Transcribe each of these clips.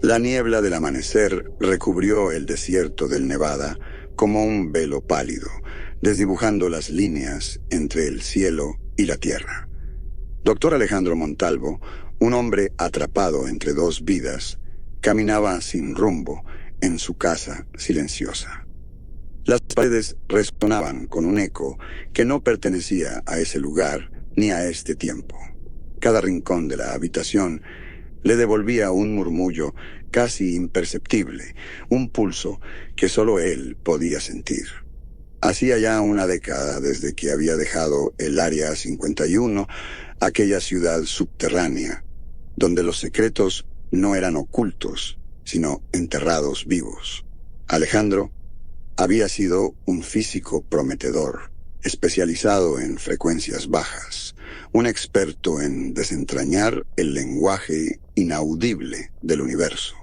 La niebla del amanecer recubrió el desierto del Nevada como un velo pálido, desdibujando las líneas entre el cielo y la tierra. Doctor Alejandro Montalvo, un hombre atrapado entre dos vidas, caminaba sin rumbo en su casa silenciosa. Las paredes resonaban con un eco que no pertenecía a ese lugar ni a este tiempo. Cada rincón de la habitación le devolvía un murmullo casi imperceptible, un pulso que solo él podía sentir. Hacía ya una década desde que había dejado el Área 51, aquella ciudad subterránea, donde los secretos no eran ocultos, sino enterrados vivos. Alejandro había sido un físico prometedor, especializado en frecuencias bajas, un experto en desentrañar el lenguaje inaudible del universo.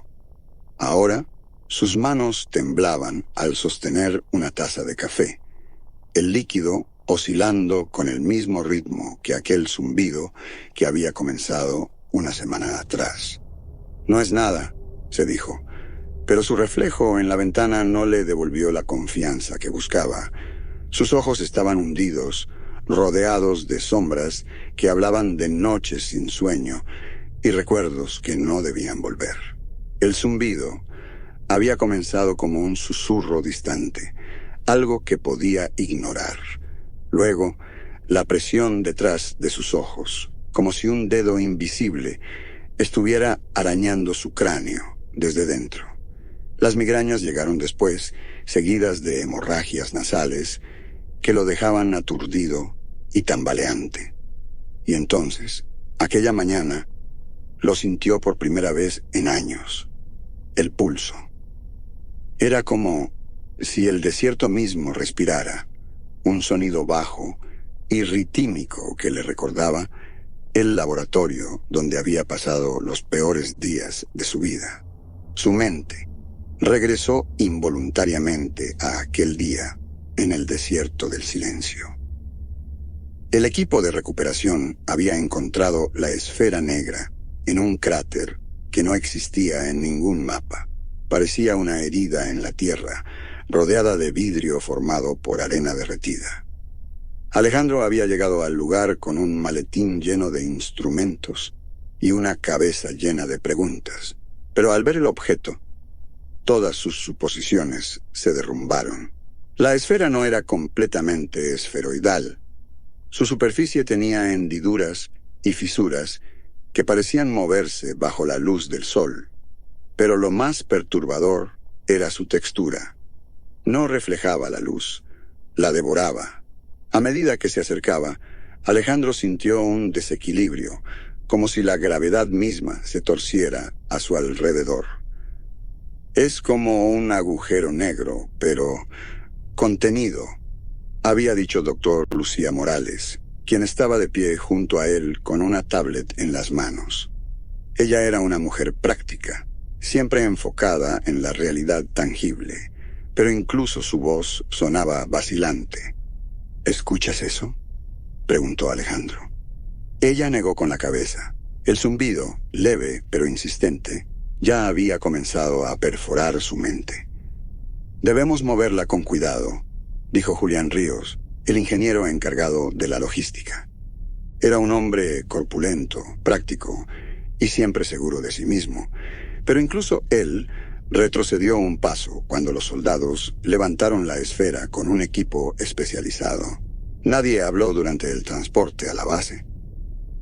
Ahora, sus manos temblaban al sostener una taza de café, el líquido oscilando con el mismo ritmo que aquel zumbido que había comenzado una semana atrás. «No es nada», se dijo, pero su reflejo en la ventana no le devolvió la confianza que buscaba. Sus ojos estaban hundidos, rodeados de sombras que hablaban de noches sin sueño y recuerdos que no debían volver. El zumbido había comenzado como un susurro distante, algo que podía ignorar. Luego, la presión detrás de sus ojos, como si un dedo invisible estuviera arañando su cráneo desde dentro. Las migrañas llegaron después, seguidas de hemorragias nasales que lo dejaban aturdido y tambaleante. Y entonces, aquella mañana, lo sintió por primera vez en años. El pulso. Era como si el desierto mismo respirara, un sonido bajo y ritímico que le recordaba el laboratorio donde había pasado los peores días de su vida. Su mente regresó involuntariamente a aquel día en el desierto del silencio. El equipo de recuperación había encontrado la esfera negra en un cráter que no existía en ningún mapa. Parecía una herida en la tierra, rodeada de vidrio formado por arena derretida. Alejandro había llegado al lugar con un maletín lleno de instrumentos y una cabeza llena de preguntas. Pero al ver el objeto, todas sus suposiciones se derrumbaron. La esfera no era completamente esferoidal. Su superficie tenía hendiduras y fisuras que parecían moverse bajo la luz del sol. Pero lo más perturbador era su textura. No reflejaba la luz, la devoraba. A medida que se acercaba, Alejandro sintió un desequilibrio, como si la gravedad misma se torciera a su alrededor. «Es como un agujero negro, pero contenido», había dicho doctor Lucía Morales, quien estaba de pie junto a él con una tablet en las manos. Ella era una mujer práctica, siempre enfocada en la realidad tangible, pero incluso su voz sonaba vacilante. «¿Escuchas eso?», preguntó Alejandro. Ella negó con la cabeza. El zumbido, leve pero insistente, ya había comenzado a perforar su mente. «Debemos moverla con cuidado», dijo Julián Ríos, el ingeniero encargado de la logística. Era un hombre corpulento, práctico y siempre seguro de sí mismo, pero incluso él retrocedió un paso cuando los soldados levantaron la esfera con un equipo especializado. Nadie habló durante el transporte a la base.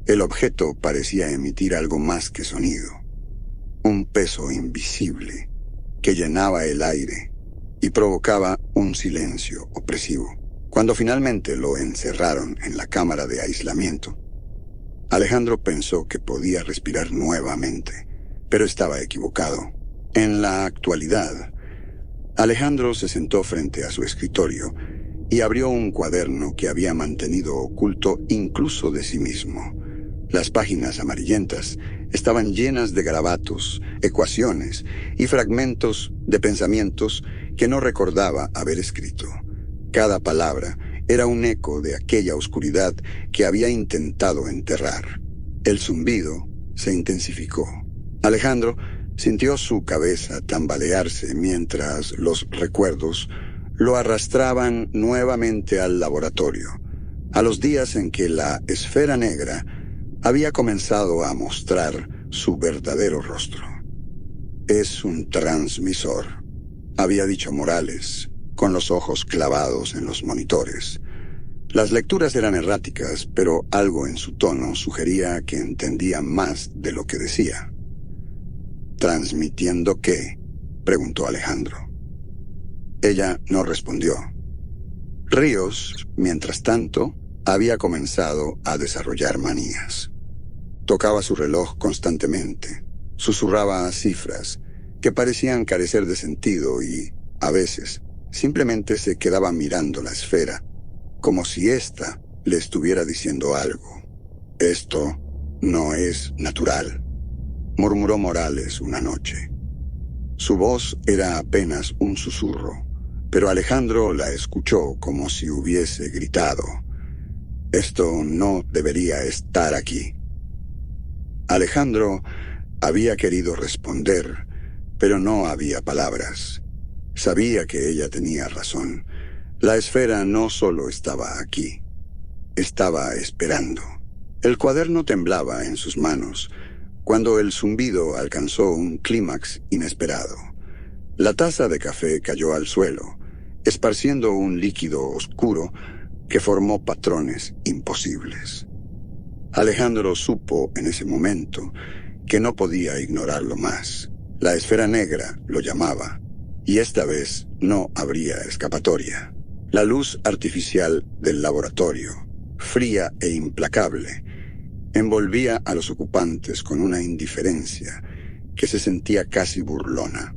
El objeto parecía emitir algo más que sonido, un peso invisible que llenaba el aire y provocaba un silencio opresivo. Cuando finalmente lo encerraron en la cámara de aislamiento, Alejandro pensó que podía respirar nuevamente, pero estaba equivocado. En la actualidad, Alejandro se sentó frente a su escritorio y abrió un cuaderno que había mantenido oculto incluso de sí mismo. Las páginas amarillentas estaban llenas de garabatos, ecuaciones y fragmentos de pensamientos que no recordaba haber escrito. Cada palabra era un eco de aquella oscuridad que había intentado enterrar. El zumbido se intensificó. Alejandro Sintió su cabeza tambalearse mientras los recuerdos lo arrastraban nuevamente al laboratorio, a los días en que la esfera negra había comenzado a mostrar su verdadero rostro. «Es un transmisor», había dicho Morales, con los ojos clavados en los monitores. Las lecturas eran erráticas, pero algo en su tono sugería que entendía más de lo que decía. «¿Transmitiendo qué?», preguntó Alejandro. Ella no respondió. Ríos, mientras tanto, había comenzado a desarrollar manías. Tocaba su reloj constantemente, susurraba cifras que parecían carecer de sentido y, a veces, simplemente se quedaba mirando la esfera, como si ésta le estuviera diciendo algo. «Esto no es natural», murmuró Morales una noche. Su voz era apenas un susurro, pero Alejandro la escuchó como si hubiese gritado: «Esto no debería estar aquí». Alejandro había querido responder, pero no había palabras. Sabía que ella tenía razón. La esfera no solo estaba aquí, estaba esperando. El cuaderno temblaba en sus manos cuando el zumbido alcanzó un clímax inesperado. La taza de café cayó al suelo, esparciendo un líquido oscuro que formó patrones imposibles. Alejandro supo en ese momento que no podía ignorarlo más. La esfera negra lo llamaba, y esta vez no habría escapatoria. La luz artificial del laboratorio, fría e implacable, envolvía a los ocupantes con una indiferencia que se sentía casi burlona.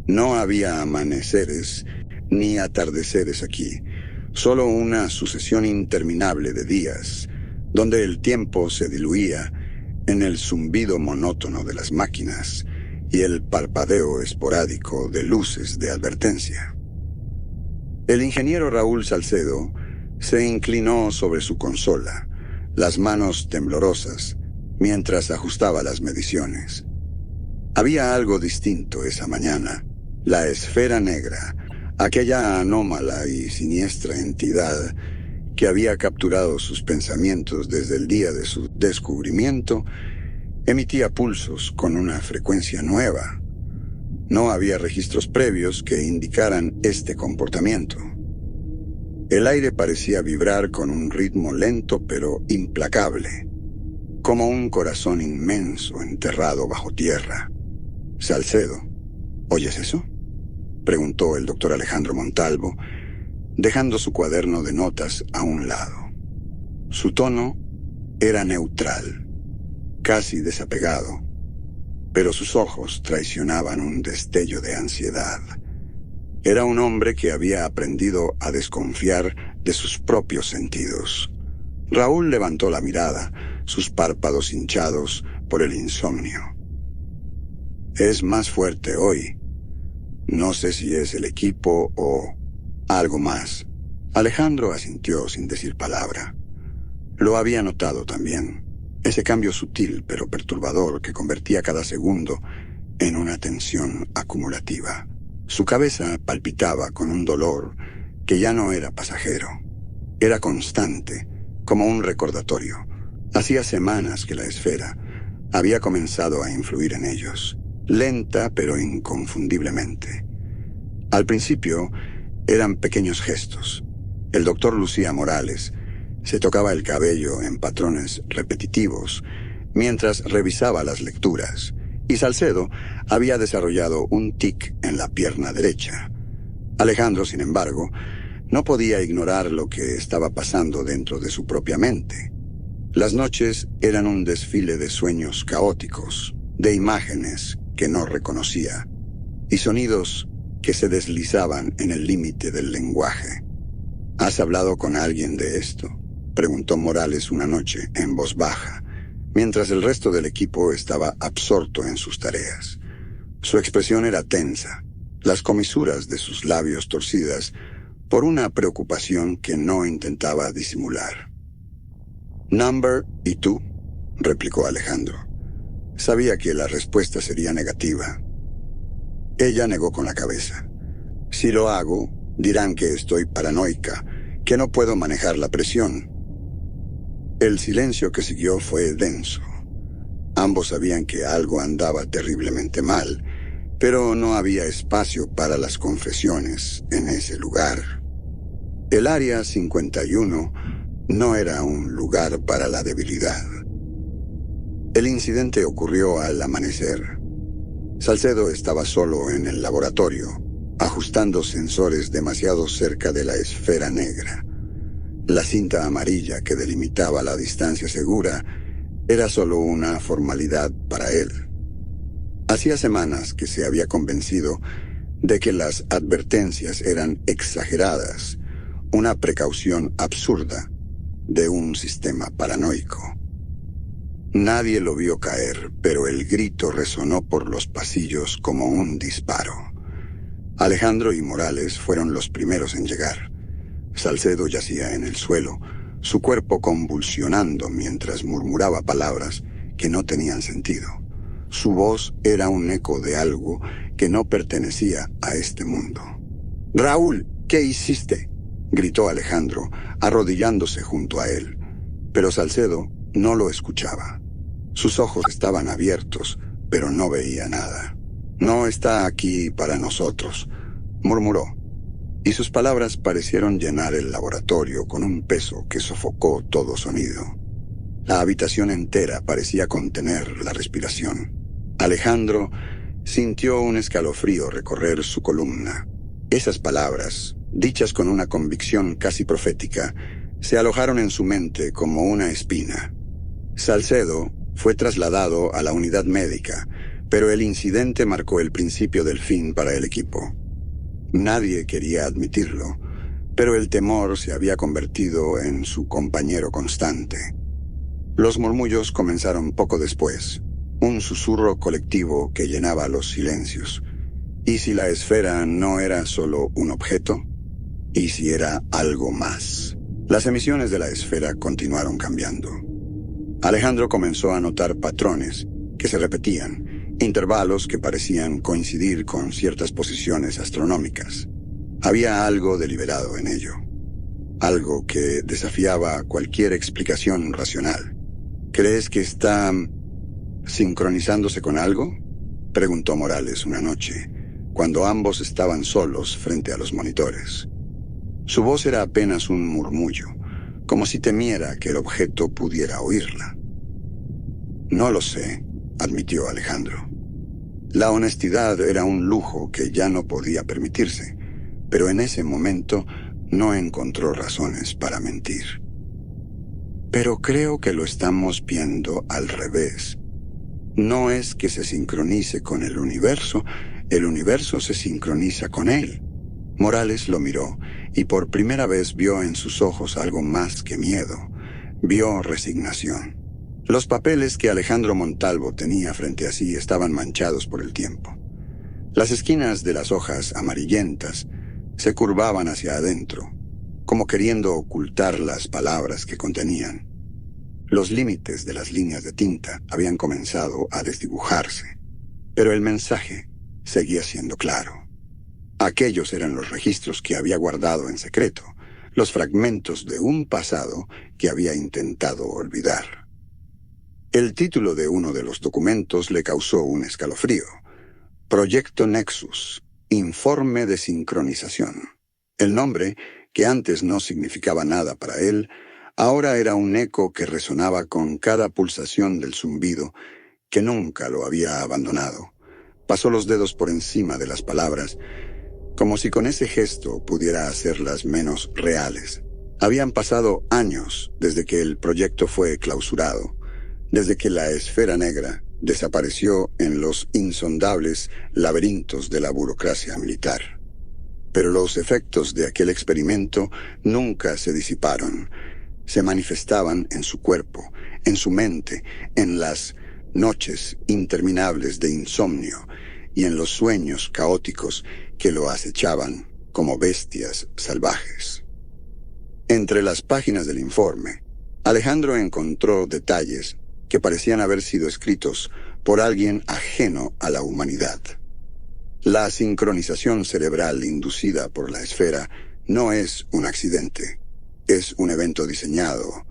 No había amaneceres ni atardeceres aquí, solo una sucesión interminable de días, donde el tiempo se diluía en el zumbido monótono de las máquinas y el parpadeo esporádico de luces de advertencia. El ingeniero Raúl Salcedo se inclinó sobre su consola, las manos temblorosas, mientras ajustaba las mediciones. Había algo distinto esa mañana. La esfera negra, aquella anómala y siniestra entidad que había capturado sus pensamientos desde el día de su descubrimiento, emitía pulsos con una frecuencia nueva. No había registros previos que indicaran este comportamiento. El aire parecía vibrar con un ritmo lento pero implacable, como un corazón inmenso enterrado bajo tierra. «Salcedo, ¿oyes eso?», preguntó el doctor Alejandro Montalvo, dejando su cuaderno de notas a un lado. Su tono era neutral, casi desapegado, pero sus ojos traicionaban un destello de ansiedad. Era un hombre que había aprendido a desconfiar de sus propios sentidos. Raúl levantó la mirada, sus párpados hinchados por el insomnio. «Es más fuerte hoy. No sé si es el equipo o algo más». Alejandro asintió sin decir palabra. Lo había notado también. Ese cambio sutil pero perturbador que convertía cada segundo en una tensión acumulativa. Su cabeza palpitaba con un dolor que ya no era pasajero. Era constante, como un recordatorio. Hacía semanas que la esfera había comenzado a influir en ellos, lenta pero inconfundiblemente. Al principio eran pequeños gestos. El doctor Lucía Morales se tocaba el cabello en patrones repetitivos mientras revisaba las lecturas, y Salcedo había desarrollado un tic en la pierna derecha. Alejandro, sin embargo, no podía ignorar lo que estaba pasando dentro de su propia mente. Las noches eran un desfile de sueños caóticos, de imágenes que no reconocía, y sonidos que se deslizaban en el límite del lenguaje. «¿Has hablado con alguien de esto?», preguntó Morales una noche en voz baja, mientras el resto del equipo estaba absorto en sus tareas. Su expresión era tensa, las comisuras de sus labios torcidas por una preocupación que no intentaba disimular. «Number y tú», replicó Alejandro. Sabía que la respuesta sería negativa. Ella negó con la cabeza. Si lo hago, dirán que estoy paranoica, que no puedo manejar la presión. El silencio que siguió fue denso. Ambos sabían que algo andaba terriblemente mal, pero no había espacio para las confesiones en ese lugar. El Área 51 no era un lugar para la debilidad. El incidente ocurrió al amanecer. Salcedo estaba solo en el laboratorio, ajustando sensores demasiado cerca de la esfera negra. La cinta amarilla que delimitaba la distancia segura era solo una formalidad para él. Hacía semanas que se había convencido de que las advertencias eran exageradas, una precaución absurda de un sistema paranoico. Nadie lo vio caer, pero el grito resonó por los pasillos como un disparo. Alejandro y Morales fueron los primeros en llegar. Salcedo yacía en el suelo, su cuerpo convulsionando mientras murmuraba palabras que no tenían sentido. Su voz era un eco de algo que no pertenecía a este mundo. «Raúl, ¿qué hiciste?», gritó Alejandro, arrodillándose junto a él. Pero Salcedo no lo escuchaba. Sus ojos estaban abiertos, pero no veía nada. «No está aquí para nosotros», murmuró, y sus palabras parecieron llenar el laboratorio con un peso que sofocó todo sonido. La habitación entera parecía contener la respiración. Alejandro sintió un escalofrío recorrer su columna. Esas palabras, dichas con una convicción casi profética, se alojaron en su mente como una espina. Salcedo fue trasladado a la unidad médica, pero el incidente marcó el principio del fin para el equipo. Nadie quería admitirlo, pero el temor se había convertido en su compañero constante. Los murmullos comenzaron poco después, un susurro colectivo que llenaba los silencios. ¿Y si la esfera no era solo un objeto? ¿Y si era algo más? Las emisiones de la esfera continuaron cambiando. Alejandro comenzó a notar patrones que se repetían, intervalos que parecían coincidir con ciertas posiciones astronómicas. Había algo deliberado en ello, algo que desafiaba cualquier explicación racional. ¿Crees que está sincronizándose con algo?, preguntó Morales una noche, cuando ambos estaban solos frente a los monitores. Su voz era apenas un murmullo, como si temiera que el objeto pudiera oírla. «No lo sé», admitió Alejandro. La honestidad era un lujo que ya no podía permitirse, pero en ese momento no encontró razones para mentir. «Pero creo que lo estamos viendo al revés. No es que se sincronice con el universo se sincroniza con él». Morales lo miró, y por primera vez vio en sus ojos algo más que miedo. Vio resignación. Los papeles que Alejandro Montalvo tenía frente a sí estaban manchados por el tiempo. Las esquinas de las hojas amarillentas se curvaban hacia adentro, como queriendo ocultar las palabras que contenían. Los límites de las líneas de tinta habían comenzado a desdibujarse, pero el mensaje seguía siendo claro. Aquellos eran los registros que había guardado en secreto, los fragmentos de un pasado que había intentado olvidar. El título de uno de los documentos le causó un escalofrío. Proyecto Nexus, Informe de Sincronización. El nombre, que antes no significaba nada para él, ahora era un eco que resonaba con cada pulsación del zumbido que nunca lo había abandonado. Pasó los dedos por encima de las palabras, como si con ese gesto pudiera hacerlas menos reales. Habían pasado años desde que el proyecto fue clausurado, desde que la esfera negra desapareció en los insondables laberintos de la burocracia militar. Pero los efectos de aquel experimento nunca se disiparon. Se manifestaban en su cuerpo, en su mente, en las noches interminables de insomnio y en los sueños caóticos que lo acechaban como bestias salvajes. Entre las páginas del informe, Alejandro encontró detalles que parecían haber sido escritos por alguien ajeno a la humanidad. La sincronización cerebral inducida por la esfera no es un accidente, es un evento diseñado,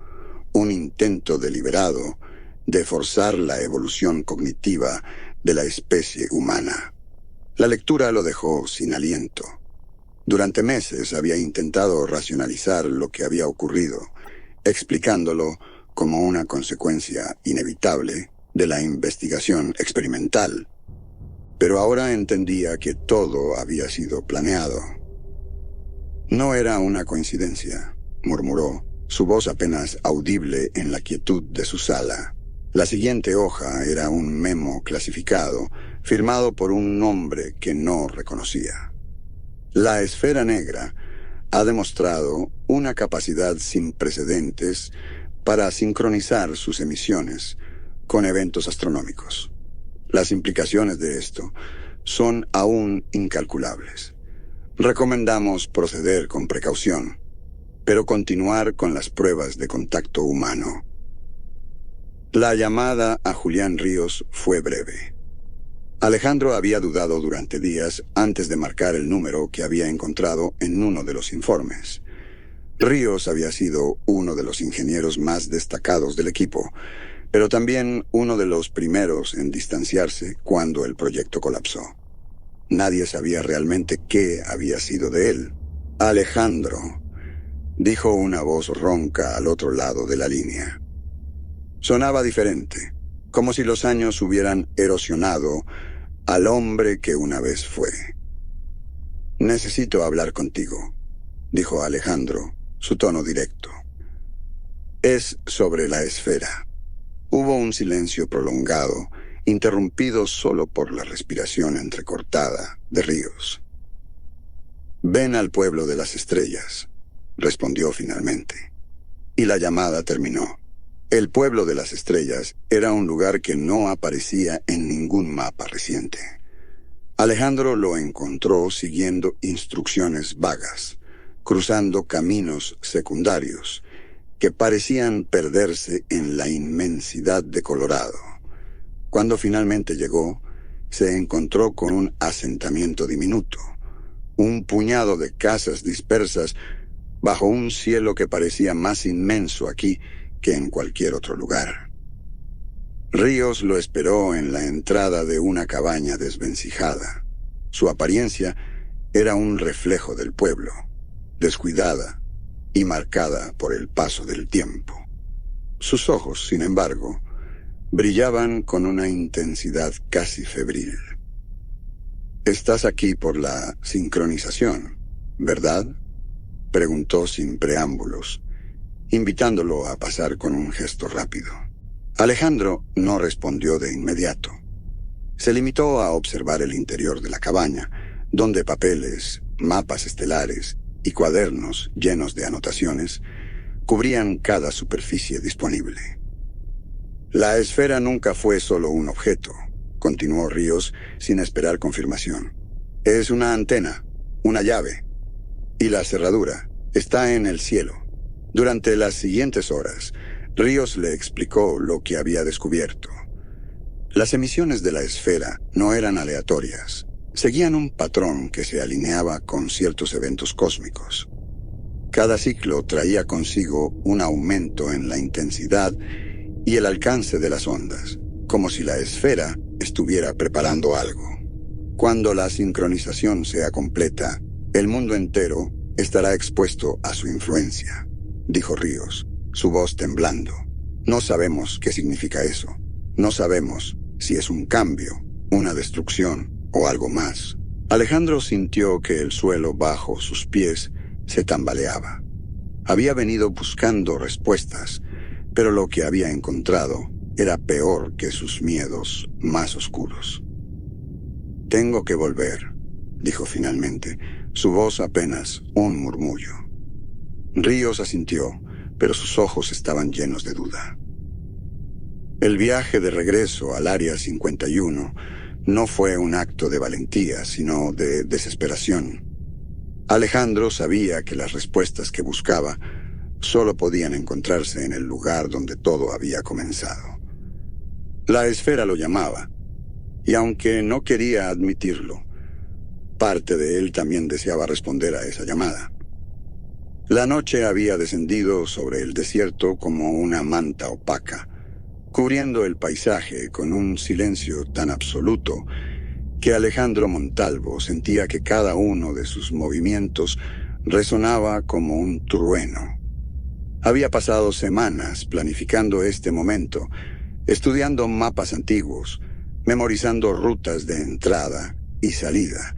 un intento deliberado de forzar la evolución cognitiva de la especie humana. La lectura lo dejó sin aliento. Durante meses había intentado racionalizar lo que había ocurrido, explicándolo como una consecuencia inevitable de la investigación experimental. Pero ahora entendía que todo había sido planeado. No era una coincidencia, murmuró, su voz apenas audible en la quietud de su sala. La siguiente hoja era un memo clasificado, firmado por un nombre que no reconocía. La esfera negra ha demostrado una capacidad sin precedentes para sincronizar sus emisiones con eventos astronómicos. Las implicaciones de esto son aún incalculables. Recomendamos proceder con precaución, pero continuar con las pruebas de contacto humano. La llamada a Julián Ríos fue breve. Alejandro había dudado durante días antes de marcar el número que había encontrado en uno de los informes. Ríos había sido uno de los ingenieros más destacados del equipo, pero también uno de los primeros en distanciarse cuando el proyecto colapsó. Nadie sabía realmente qué había sido de él. Alejandro, dijo una voz ronca al otro lado de la línea. Sonaba diferente, como si los años hubieran erosionado al hombre que una vez fue. Necesito hablar contigo, dijo Alejandro, su tono directo. Es sobre la esfera. Hubo un silencio prolongado, interrumpido solo por la respiración entrecortada de Ríos. Ven al pueblo de las estrellas, respondió finalmente. Y la llamada terminó. El pueblo de las estrellas era un lugar que no aparecía en ningún mapa reciente. Alejandro lo encontró siguiendo instrucciones vagas, cruzando caminos secundarios que parecían perderse en la inmensidad de Colorado. Cuando finalmente llegó, se encontró con un asentamiento diminuto, un puñado de casas dispersas bajo un cielo que parecía más inmenso aquí que en cualquier otro lugar. Ríos lo esperó en la entrada de una cabaña desvencijada. Su apariencia era un reflejo del pueblo, descuidada y marcada por el paso del tiempo. Sus ojos, sin embargo, brillaban con una intensidad casi febril. «Estás aquí por la sincronización, ¿verdad?», preguntó sin preámbulos, invitándolo a pasar con un gesto rápido. Alejandro no respondió de inmediato. Se limitó a observar el interior de la cabaña, donde papeles, mapas estelares y cuadernos llenos de anotaciones cubrían cada superficie disponible. La esfera nunca fue solo un objeto, continuó Ríos sin esperar confirmación. Es una antena, una llave, y la cerradura está en el cielo. Durante las siguientes horas, Ríos le explicó lo que había descubierto. Las emisiones de la esfera no eran aleatorias. Seguían un patrón que se alineaba con ciertos eventos cósmicos. Cada ciclo traía consigo un aumento en la intensidad y el alcance de las ondas, como si la esfera estuviera preparando algo. Cuando la sincronización sea completa, el mundo entero estará expuesto a su influencia, dijo Ríos, su voz temblando. No sabemos qué significa eso. No sabemos si es un cambio, una destrucción o algo más. Alejandro sintió que el suelo bajo sus pies se tambaleaba. Había venido buscando respuestas, pero lo que había encontrado era peor que sus miedos más oscuros. «Tengo que volver», dijo finalmente, su voz apenas un murmullo. Ríos asintió, pero sus ojos estaban llenos de duda. El viaje de regreso al Área 51 no fue un acto de valentía, sino de desesperación. Alejandro sabía que las respuestas que buscaba solo podían encontrarse en el lugar donde todo había comenzado. La esfera lo llamaba, y aunque no quería admitirlo, parte de él también deseaba responder a esa llamada. La noche había descendido sobre el desierto como una manta opaca, cubriendo el paisaje con un silencio tan absoluto que Alejandro Montalvo sentía que cada uno de sus movimientos resonaba como un trueno. Había pasado semanas planificando este momento, estudiando mapas antiguos, memorizando rutas de entrada y salida,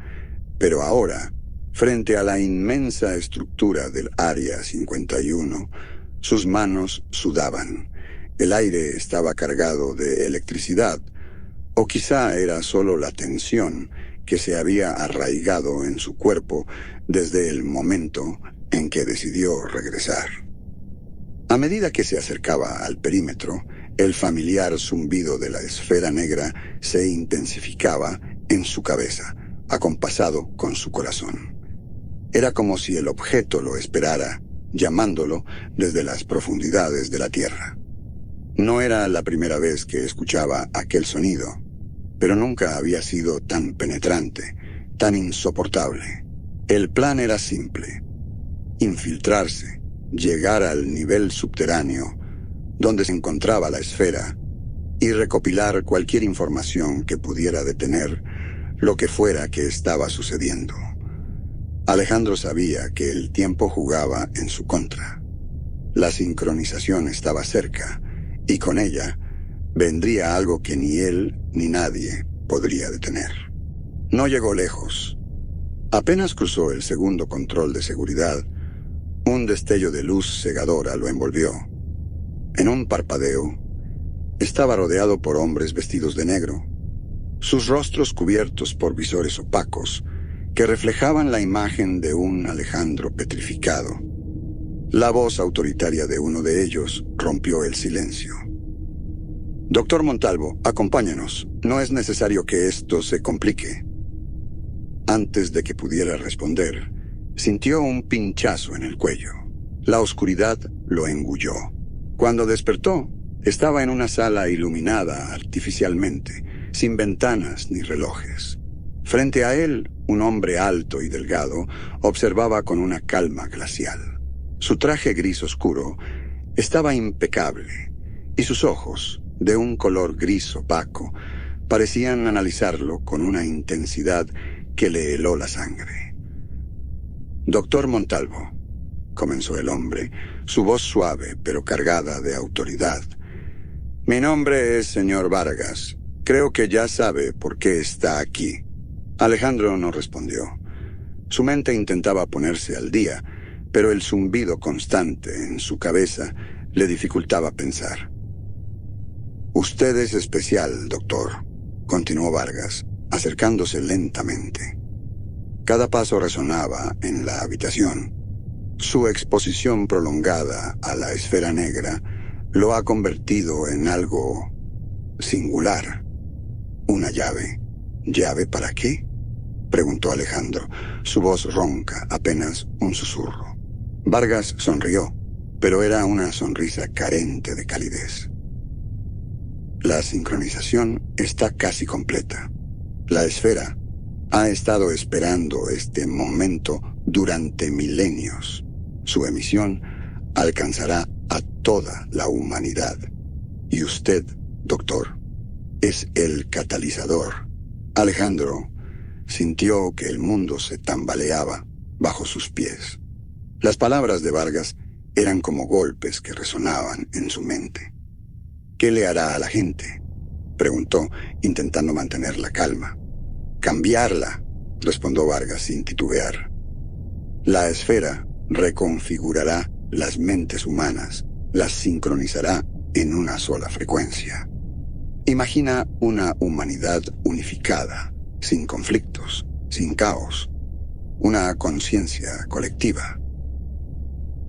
pero ahora, frente a la inmensa estructura del Área 51, sus manos sudaban. El aire estaba cargado de electricidad, o quizá era solo la tensión que se había arraigado en su cuerpo desde el momento en que decidió regresar. A medida que se acercaba al perímetro, el familiar zumbido de la esfera negra se intensificaba en su cabeza, acompasado con su corazón. Era como si el objeto lo esperara, llamándolo desde las profundidades de la Tierra. No era la primera vez que escuchaba aquel sonido, pero nunca había sido tan penetrante, tan insoportable. El plan era simple: infiltrarse, llegar al nivel subterráneo, donde se encontraba la esfera, y recopilar cualquier información que pudiera detener lo que fuera que estaba sucediendo. Alejandro sabía que el tiempo jugaba en su contra. La sincronización estaba cerca, y con ella vendría algo que ni él ni nadie podría detener. No llegó lejos. Apenas cruzó el segundo control de seguridad, un destello de luz cegadora lo envolvió. En un parpadeo, estaba rodeado por hombres vestidos de negro, sus rostros cubiertos por visores opacos que reflejaban la imagen de un Alejandro petrificado. La voz autoritaria de uno de ellos rompió el silencio. «Doctor Montalvo, acompáñanos. No es necesario que esto se complique». Antes de que pudiera responder, sintió un pinchazo en el cuello. La oscuridad lo engulló. Cuando despertó, estaba en una sala iluminada artificialmente, sin ventanas ni relojes. Frente a él, un hombre alto y delgado observaba con una calma glacial. Su traje gris oscuro estaba impecable, y sus ojos, de un color gris opaco, parecían analizarlo con una intensidad que le heló la sangre. «Doctor Montalvo», comenzó el hombre, su voz suave pero cargada de autoridad. «Mi nombre es señor Vargas. Creo que ya sabe por qué está aquí». Alejandro no respondió. Su mente intentaba ponerse al día, pero el zumbido constante en su cabeza le dificultaba pensar. «Usted es especial, doctor», continuó Vargas, acercándose lentamente. Cada paso resonaba en la habitación. Su exposición prolongada a la esfera negra lo ha convertido en algo singular. ¿Una llave? ¿Llave para qué?, preguntó Alejandro, su voz ronca, apenas un susurro. Vargas sonrió, pero era una sonrisa carente de calidez. «La sincronización está casi completa. La esfera ha estado esperando este momento durante milenios. Su emisión alcanzará a toda la humanidad. Y usted, doctor, es el catalizador». Alejandro sintió que el mundo se tambaleaba bajo sus pies. Las palabras de Vargas eran como golpes que resonaban en su mente. «¿Qué le hará a la gente?», preguntó, intentando mantener la calma. «Cambiarla», respondió Vargas sin titubear. «La esfera reconfigurará las mentes humanas, las sincronizará en una sola frecuencia. Imagina una humanidad unificada, sin conflictos, sin caos, una conciencia colectiva.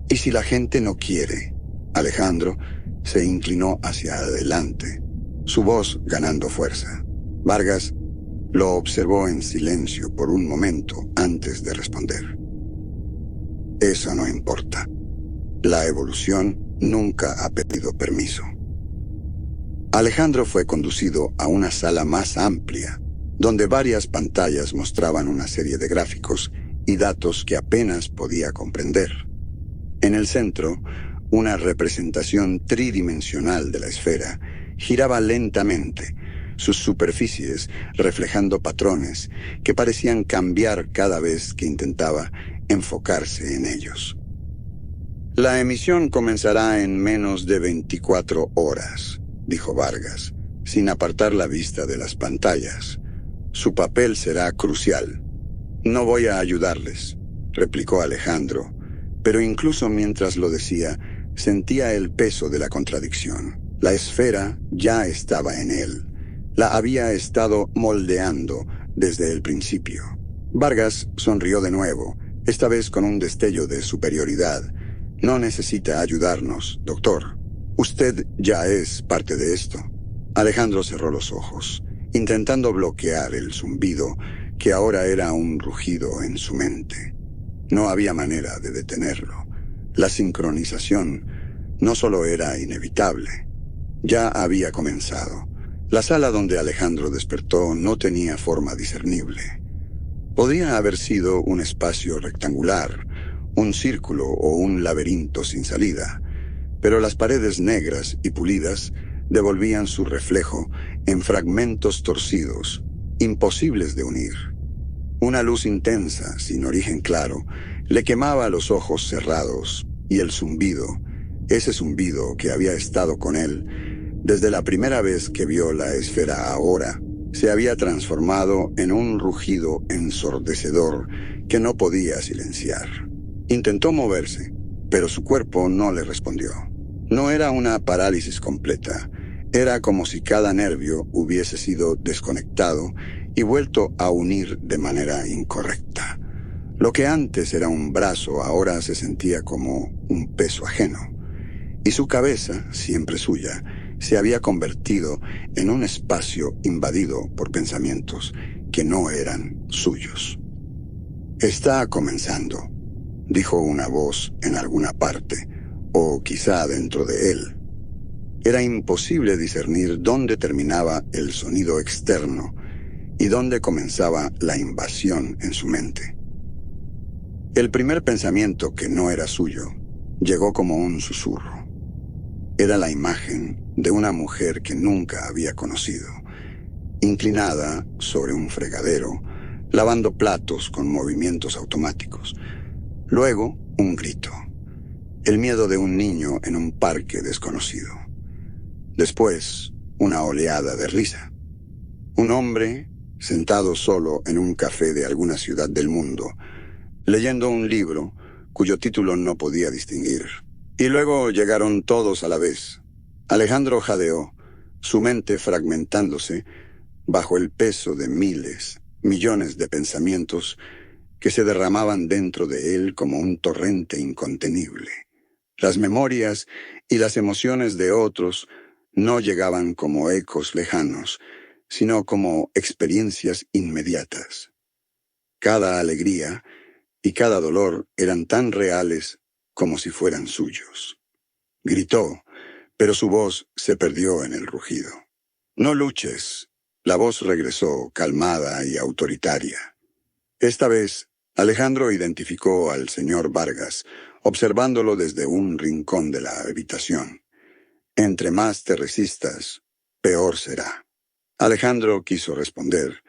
¿Y si la gente no quiere?». Alejandro se inclinó hacia adelante, su voz ganando fuerza. Vargas lo observó en silencio por un momento antes de responder. «Eso no importa. La evolución nunca ha pedido permiso». Alejandro fue conducido a una sala más amplia, donde varias pantallas mostraban una serie de gráficos y datos que apenas podía comprender. En el centro, una representación tridimensional de la esfera giraba lentamente, sus superficies reflejando patrones que parecían cambiar cada vez que intentaba enfocarse en ellos. La emisión comenzará en menos de 24 horas, dijo Vargas, sin apartar la vista de las pantallas. Su papel será crucial. No voy a ayudarles, replicó Alejandro, pero incluso mientras lo decía, sentía el peso de la contradicción. La esfera ya estaba en él. La había estado moldeando desde el principio. Vargas sonrió de nuevo, esta vez con un destello de superioridad. No necesita ayudarnos, doctor. Usted ya es parte de esto. Alejandro cerró los ojos, intentando bloquear el zumbido que ahora era un rugido en su mente. No había manera de detenerlo. La sincronización no solo era inevitable, ya había comenzado. La sala donde Alejandro despertó no tenía forma discernible. Podía haber sido un espacio rectangular, un círculo o un laberinto sin salida, pero las paredes negras y pulidas devolvían su reflejo en fragmentos torcidos, imposibles de unir. Una luz intensa, sin origen claro, le quemaba los ojos cerrados, y el zumbido, ese zumbido que había estado con él desde la primera vez que vio la esfera ahora, se había transformado en un rugido ensordecedor que no podía silenciar. Intentó moverse, pero su cuerpo no le respondió. No era una parálisis completa, era como si cada nervio hubiese sido desconectado y vuelto a unir de manera incorrecta. Lo que antes era un brazo ahora se sentía como un peso ajeno, y su cabeza, siempre suya, se había convertido en un espacio invadido por pensamientos que no eran suyos. «Está comenzando», dijo una voz en alguna parte, o quizá dentro de él. Era imposible discernir dónde terminaba el sonido externo y dónde comenzaba la invasión en su mente. El primer pensamiento, que no era suyo, llegó como un susurro. Era la imagen de una mujer que nunca había conocido, inclinada sobre un fregadero, lavando platos con movimientos automáticos. Luego, un grito. El miedo de un niño en un parque desconocido. Después, una oleada de risa. Un hombre, sentado solo en un café de alguna ciudad del mundo, leyendo un libro cuyo título no podía distinguir. Y luego llegaron todos a la vez. Alejandro jadeó, su mente fragmentándose bajo el peso de miles, millones de pensamientos que se derramaban dentro de él como un torrente incontenible. Las memorias y las emociones de otros no llegaban como ecos lejanos, sino como experiencias inmediatas. Cada alegría y cada dolor eran tan reales como si fueran suyos. Gritó, pero su voz se perdió en el rugido. «No luches». La voz regresó, calmada y autoritaria. Esta vez, Alejandro identificó al señor Vargas, observándolo desde un rincón de la habitación. «Entre más te resistas, peor será». Alejandro quiso responder,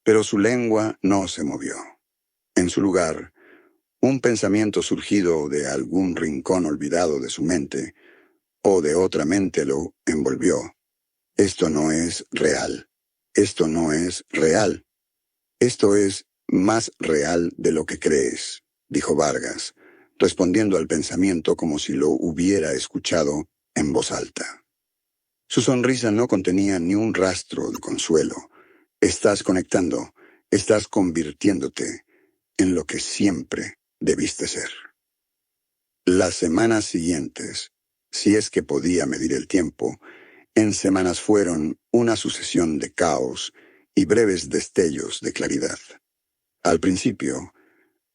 pero su lengua no se movió. En su lugar, un pensamiento surgido de algún rincón olvidado de su mente, o de otra mente, lo envolvió. «Esto no es real. Esto no es real. Esto es más real de lo que crees», dijo Vargas, respondiendo al pensamiento como si lo hubiera escuchado en voz alta. Su sonrisa no contenía ni un rastro de consuelo. «Estás conectando, estás convirtiéndote en lo que siempre debiste ser». Las semanas siguientes, si es que podía medir el tiempo, en semanas fueron una sucesión de caos y breves destellos de claridad. Al principio,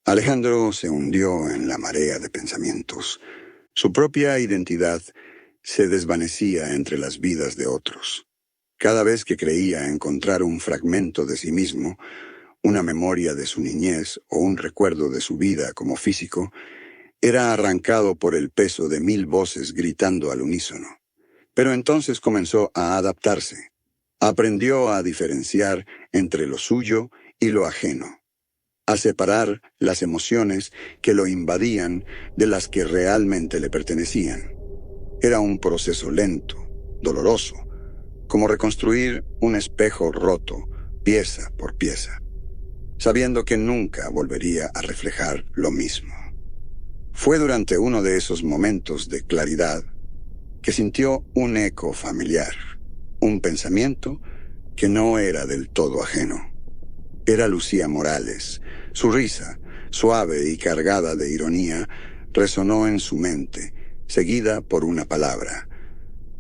Alejandro se hundió en la marea de pensamientos. Su propia identidad se desvanecía entre las vidas de otros. Cada vez que creía encontrar un fragmento de sí mismo, una memoria de su niñez o un recuerdo de su vida como físico, era arrancado por el peso de 1000 voces gritando al unísono. Pero entonces comenzó a adaptarse. Aprendió a diferenciar entre lo suyo y lo ajeno, a separar las emociones que lo invadían de las que realmente le pertenecían. Era un proceso lento, doloroso, como reconstruir un espejo roto, pieza por pieza, sabiendo que nunca volvería a reflejar lo mismo. Fue durante uno de esos momentos de claridad que sintió un eco familiar, un pensamiento que no era del todo ajeno. Era Lucía Morales. Su risa, suave y cargada de ironía, resonó en su mente, seguida por una palabra: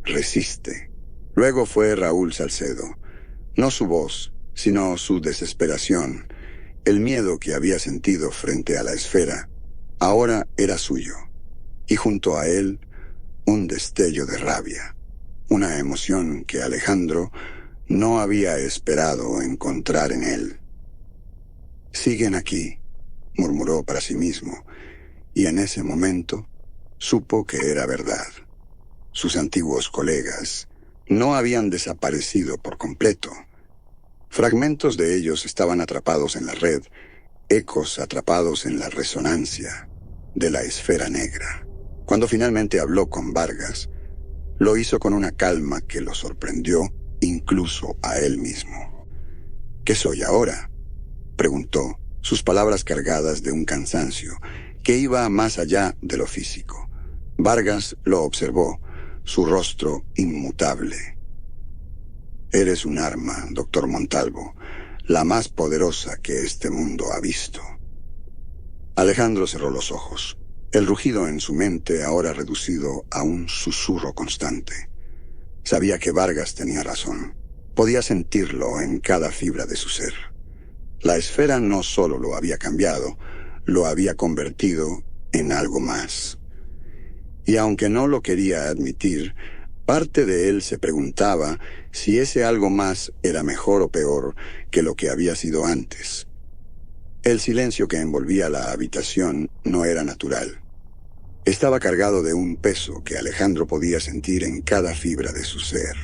resiste. Luego fue Raúl Salcedo. No su voz, sino su desesperación, el miedo que había sentido frente a la esfera, ahora era suyo. Y junto a él, un destello de rabia, una emoción que Alejandro no había esperado encontrar en él. «Siguen aquí», murmuró para sí mismo, y en ese momento supo que era verdad. Sus antiguos colegas no habían desaparecido por completo. Fragmentos de ellos estaban atrapados en la red, ecos atrapados en la resonancia de la esfera negra. Cuando finalmente habló con Vargas, lo hizo con una calma que lo sorprendió incluso a él mismo. «¿Qué soy ahora?», preguntó, sus palabras cargadas de un cansancio que iba más allá de lo físico. Vargas lo observó, su rostro inmutable. «Eres un arma, doctor Montalvo, la más poderosa que este mundo ha visto». Alejandro cerró los ojos, el rugido en su mente ahora reducido a un susurro constante. Sabía que Vargas tenía razón. Podía sentirlo en cada fibra de su ser. La esfera no solo lo había cambiado, lo había convertido en algo más. Y aunque no lo quería admitir, parte de él se preguntaba si ese algo más era mejor o peor que lo que había sido antes. El silencio que envolvía la habitación no era natural. Estaba cargado de un peso que Alejandro podía sentir en cada fibra de su ser.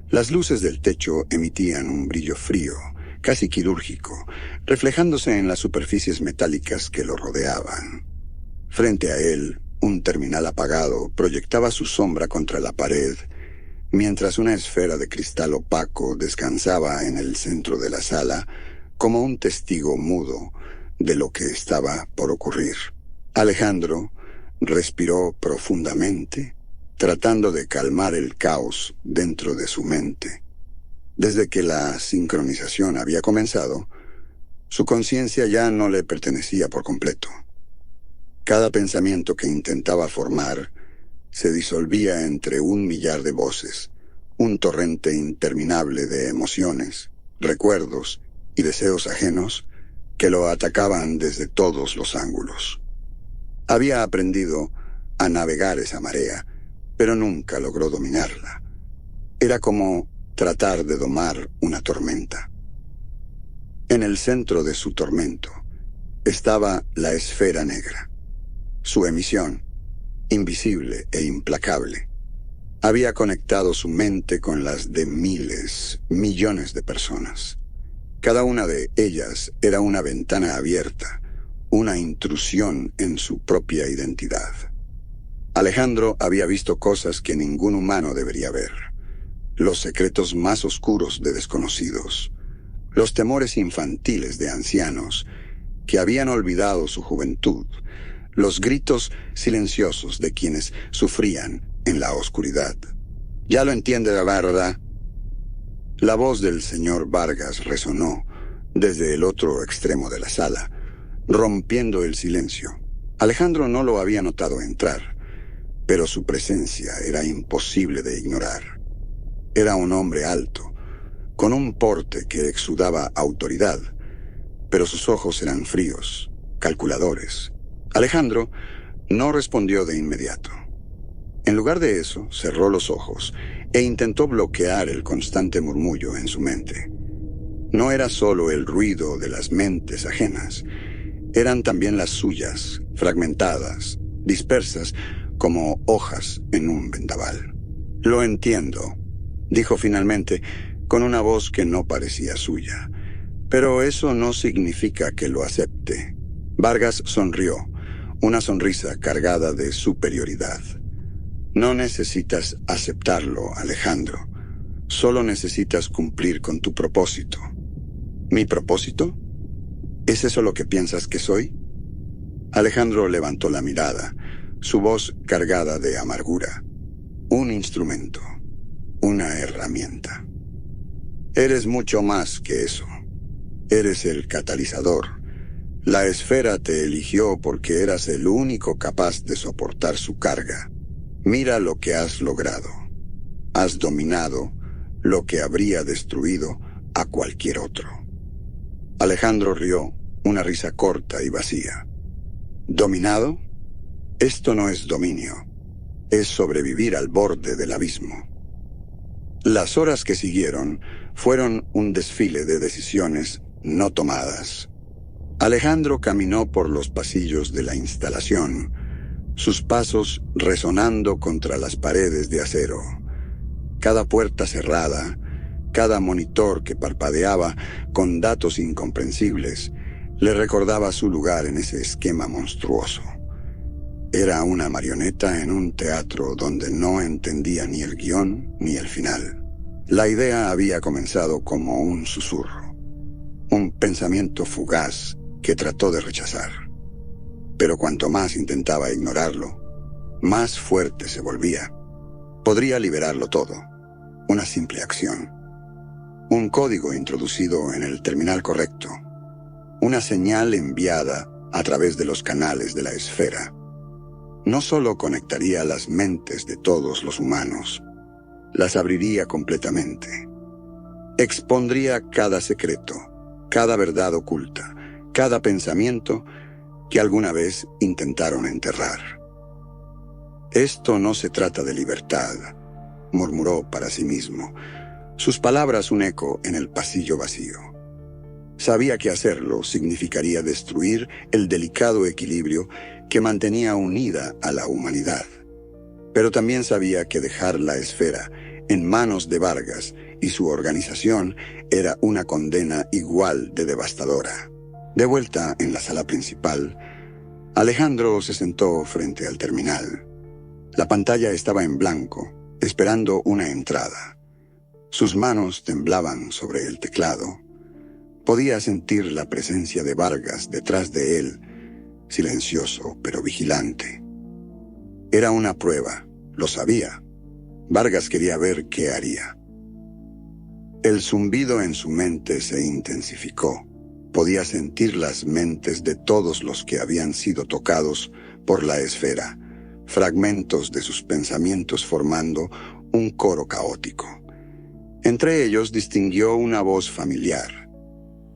Las luces del techo emitían un brillo frío, casi quirúrgico, reflejándose en las superficies metálicas que lo rodeaban. Frente a él, un terminal apagado proyectaba su sombra contra la pared, mientras una esfera de cristal opaco descansaba en el centro de la sala como un testigo mudo de lo que estaba por ocurrir. Alejandro respiró profundamente, tratando de calmar el caos dentro de su mente. Desde que la sincronización había comenzado, su conciencia ya no le pertenecía por completo. Cada pensamiento que intentaba formar se disolvía entre 1.000.000 de voces, un torrente interminable de emociones, recuerdos y deseos ajenos que lo atacaban desde todos los ángulos. Había aprendido a navegar esa marea, pero nunca logró dominarla. Era como tratar de domar una tormenta. En el centro de su tormento estaba la esfera negra. Su emisión, invisible e implacable, había conectado su mente con las de miles, millones de personas. Cada una de ellas era una ventana abierta, una intrusión en su propia identidad. Alejandro había visto cosas que ningún humano debería ver. Los secretos más oscuros de desconocidos, los temores infantiles de ancianos que habían olvidado su juventud, los gritos silenciosos de quienes sufrían en la oscuridad. «Ya lo entiende, ¿verdad?». La voz del señor Vargas resonó desde el otro extremo de la sala, rompiendo el silencio. Alejandro no lo había notado entrar, pero su presencia era imposible de ignorar. Era un hombre alto, con un porte que exudaba autoridad, pero sus ojos eran fríos, calculadores. Alejandro no respondió de inmediato. En lugar de eso, cerró los ojos e intentó bloquear el constante murmullo en su mente. No era solo el ruido de las mentes ajenas, eran también las suyas, fragmentadas, dispersas como hojas en un vendaval. «Lo entiendo», dijo finalmente, con una voz que no parecía suya. «Pero eso no significa que lo acepte». Vargas sonrió, una sonrisa cargada de superioridad. «No necesitas aceptarlo, Alejandro. Solo necesitas cumplir con tu propósito». «¿Mi propósito? ¿Es eso lo que piensas que soy?» Alejandro levantó la mirada, su voz cargada de amargura. «Un instrumento, una herramienta. Eres mucho más que eso. Eres el catalizador. La esfera te eligió porque eras el único capaz de soportar su carga. Mira lo que has logrado. Has dominado lo que habría destruido a cualquier otro». Alejandro rió, una risa corta y vacía. ¿Dominado? Esto no es dominio. Es sobrevivir al borde del abismo. Las horas que siguieron fueron un desfile de decisiones no tomadas. Alejandro caminó por los pasillos de la instalación, sus pasos resonando contra las paredes de acero. Cada puerta cerrada, cada monitor que parpadeaba con datos incomprensibles, le recordaba su lugar en ese esquema monstruoso. Era una marioneta en un teatro donde no entendía ni el guión ni el final. La idea había comenzado como un susurro, un pensamiento fugaz que trató de rechazar. Pero cuanto más intentaba ignorarlo, más fuerte se volvía. Podría liberarlo todo, una simple acción. Un código introducido en el terminal correcto. Una señal enviada a través de los canales de la esfera. No solo conectaría las mentes de todos los humanos, las abriría completamente. Expondría cada secreto, cada verdad oculta, cada pensamiento que alguna vez intentaron enterrar. «Esto no se trata de libertad», murmuró para sí mismo, sus palabras un eco en el pasillo vacío. Sabía que hacerlo significaría destruir el delicado equilibrio que mantenía unida a la humanidad. Pero también sabía que dejar la esfera en manos de Vargas y su organización era una condena igual de devastadora. De vuelta en la sala principal, Alejandro se sentó frente al terminal. La pantalla estaba en blanco, esperando una entrada. Sus manos temblaban sobre el teclado. Podía sentir la presencia de Vargas detrás de él, silencioso pero vigilante. Era una prueba, lo sabía. Vargas quería ver qué haría. El zumbido en su mente se intensificó. Podía sentir las mentes de todos los que habían sido tocados por la esfera, fragmentos de sus pensamientos formando un coro caótico. Entre ellos distinguió una voz familiar,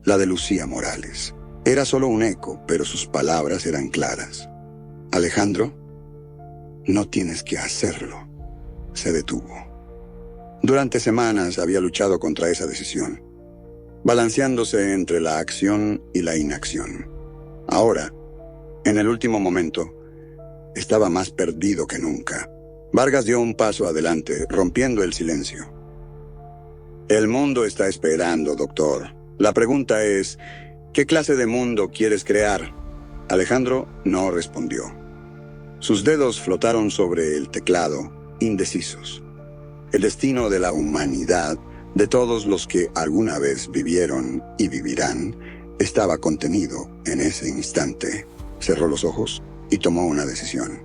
la de Lucía Morales. Era solo un eco, pero sus palabras eran claras. «Alejandro, no tienes que hacerlo», se detuvo. Durante semanas había luchado contra esa decisión, balanceándose entre la acción y la inacción. Ahora, en el último momento, estaba más perdido que nunca. Vargas dio un paso adelante, rompiendo el silencio. «El mundo está esperando, doctor. La pregunta es, ¿qué clase de mundo quieres crear?» Alejandro no respondió. Sus dedos flotaron sobre el teclado, indecisos. El destino de la humanidad, de todos los que alguna vez vivieron y vivirán, estaba contenido en ese instante. Cerró los ojos y tomó una decisión.